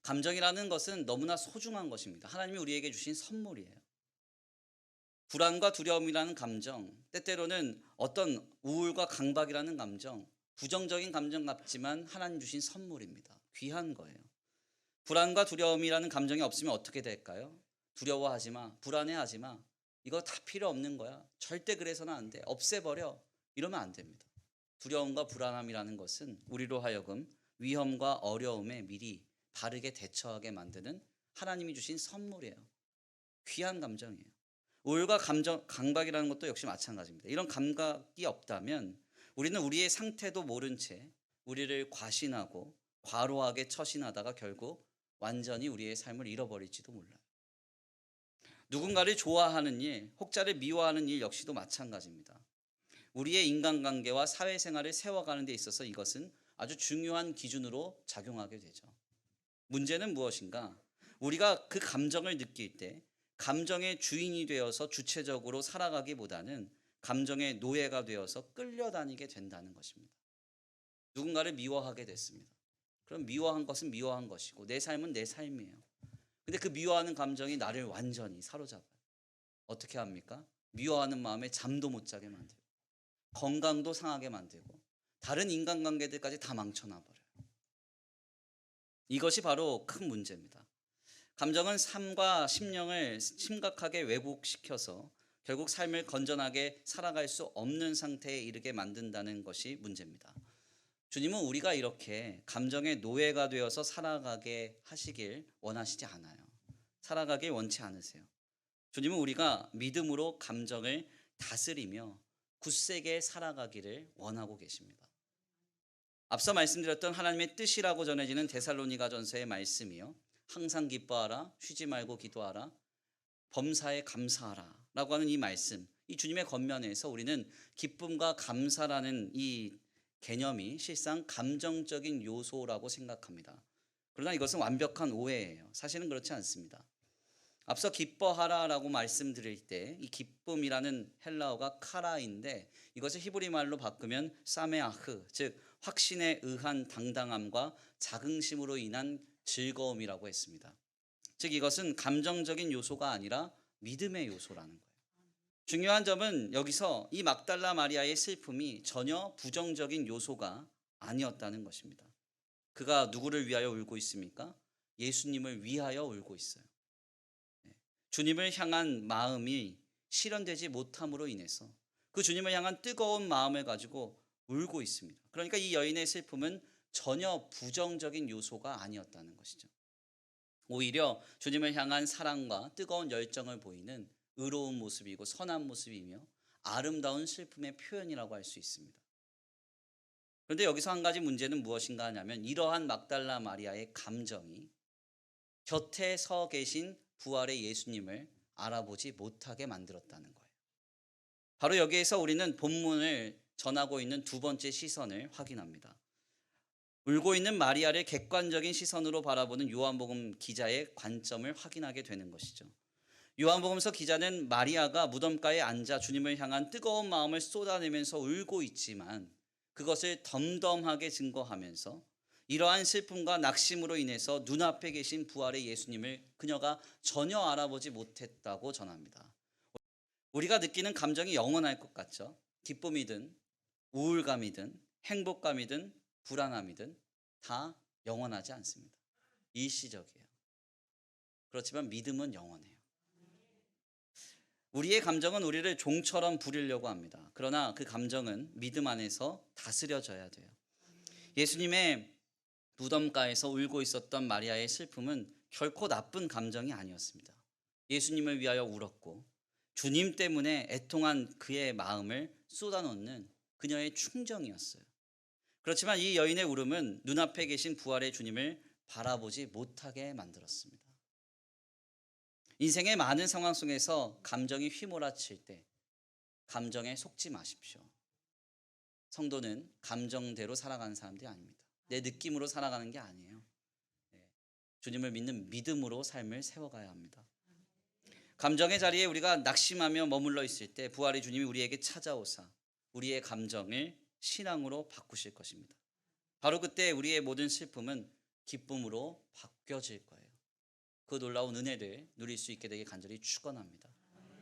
감정이라는 것은 너무나 소중한 것입니다. 하나님이 우리에게 주신 선물이에요. 불안과 두려움이라는 감정, 때때로는 어떤 우울과 강박이라는 감정, 부정적인 감정 같지만 하나님 주신 선물입니다. 귀한 거예요. 불안과 두려움이라는 감정이 없으면 어떻게 될까요? 두려워하지 마, 불안해하지 마. 이거 다 필요 없는 거야. 절대 그래서는 안 돼. 없애버려. 이러면 안 됩니다. 두려움과 불안함이라는 것은 우리로 하여금 위험과 어려움에 미리 바르게 대처하게 만드는 하나님이 주신 선물이에요. 귀한 감정이에요. 우울과 강박이라는 것도 역시 마찬가지입니다. 이런 감각이 없다면 우리는 우리의 상태도 모른 채 우리를 과신하고 과로하게 처신하다가 결국 완전히 우리의 삶을 잃어버릴지도 몰라요. 누군가를 좋아하는 일, 혹자를 미워하는 일 역시도 마찬가지입니다. 우리의 인간관계와 사회생활을 세워가는 데 있어서 이것은 아주 중요한 기준으로 작용하게 되죠. 문제는 무엇인가? 우리가 그 감정을 느낄 때 감정의 주인이 되어서 주체적으로 살아가기보다는 감정의 노예가 되어서 끌려다니게 된다는 것입니다. 누군가를 미워하게 됐습니다. 그럼 미워한 것은 미워한 것이고 내 삶은 내 삶이에요. 근데 그 미워하는 감정이 나를 완전히 사로잡아요. 어떻게 합니까? 미워하는 마음에 잠도 못 자게 만들고 건강도 상하게 만들고 다른 인간관계들까지 다 망쳐놔버려요. 이것이 바로 큰 문제입니다. 감정은 삶과 심령을 심각하게 왜곡시켜서 결국 삶을 건전하게 살아갈 수 없는 상태에 이르게 만든다는 것이 문제입니다. 주님은 우리가 이렇게 감정의 노예가 되어서 살아가게 하시길 원하시지 않아요. 살아가길 원치 않으세요. 주님은 우리가 믿음으로 감정을 다스리며 굳세게 살아가기를 원하고 계십니다. 앞서 말씀드렸던 하나님의 뜻이라고 전해지는 데살로니가전서의 말씀이요. 항상 기뻐하라, 쉬지 말고 기도하라, 범사에 감사하라 라고 하는 이 말씀, 이 주님의 겉면에서 우리는 기쁨과 감사라는 이 개념이 실상 감정적인 요소라고 생각합니다. 그러나 이것은 완벽한 오해예요. 사실은 그렇지 않습니다. 앞서 기뻐하라라고 말씀드릴 때 이 기쁨이라는 헬라어가 카라인데 이것을 히브리 말로 바꾸면 사메아흐, 즉 확신에 의한 당당함과 자긍심으로 인한 즐거움이라고 했습니다. 즉 이것은 감정적인 요소가 아니라 믿음의 요소라는 거예요. 중요한 점은 여기서 이 막달라 마리아의 슬픔이 전혀 부정적인 요소가 아니었다는 것입니다. 그가 누구를 위하여 울고 있습니까? 예수님을 위하여 울고 있어요. 주님을 향한 마음이 실현되지 못함으로 인해서 그 주님을 향한 뜨거운 마음을 가지고 울고 있습니다. 그러니까 이 여인의 슬픔은 전혀 부정적인 요소가 아니었다는 것이죠. 오히려 주님을 향한 사랑과 뜨거운 열정을 보이는 의로운 모습이고 선한 모습이며 아름다운 슬픔의 표현이라고 할 수 있습니다. 그런데 여기서 한 가지 문제는 무엇인가 하냐면 이러한 막달라 마리아의 감정이 곁에 서 계신 부활의 예수님을 알아보지 못하게 만들었다는 거예요. 바로 여기에서 우리는 본문을 전하고 있는 두 번째 시선을 확인합니다. 울고 있는 마리아를 객관적인 시선으로 바라보는 요한복음 기자의 관점을 확인하게 되는 것이죠. 요한복음서 기자는 마리아가 무덤가에 앉아 주님을 향한 뜨거운 마음을 쏟아내면서 울고 있지만 그것을 덤덤하게 증거하면서 이러한 슬픔과 낙심으로 인해서 눈앞에 계신 부활의 예수님을 그녀가 전혀 알아보지 못했다고 전합니다. 우리가 느끼는 감정이 영원할 것 같죠. 기쁨이든 우울감이든 행복감이든 불안함이든 다 영원하지 않습니다. 일시적이에요. 그렇지만 믿음은 영원해요. 우리의 감정은 우리를 종처럼 부리려고 합니다. 그러나 그 감정은 믿음 안에서 다스려져야 돼요. 예수님의 무덤가에서 울고 있었던 마리아의 슬픔은 결코 나쁜 감정이 아니었습니다. 예수님을 위하여 울었고 주님 때문에 애통한 그의 마음을 쏟아놓는 그녀의 충정이었어요. 그렇지만 이 여인의 울음은 눈앞에 계신 부활의 주님을 바라보지 못하게 만들었습니다. 인생의 많은 상황 속에서 감정이 휘몰아칠 때 감정에 속지 마십시오. 성도는 감정대로 살아가는 사람들이 아닙니다. 내 느낌으로 살아가는 게 아니에요. 주님을 믿는 믿음으로 삶을 세워가야 합니다. 감정의 자리에 우리가 낙심하며 머물러 있을 때 부활의 주님이 우리에게 찾아오사 우리의 감정을 신앙으로 바꾸실 것입니다. 바로 그때 우리의 모든 슬픔은 기쁨으로 바뀌게 벗겨질 거예요. 그 놀라운 은혜를 누릴 수 있게 되길 간절히 축원합니다.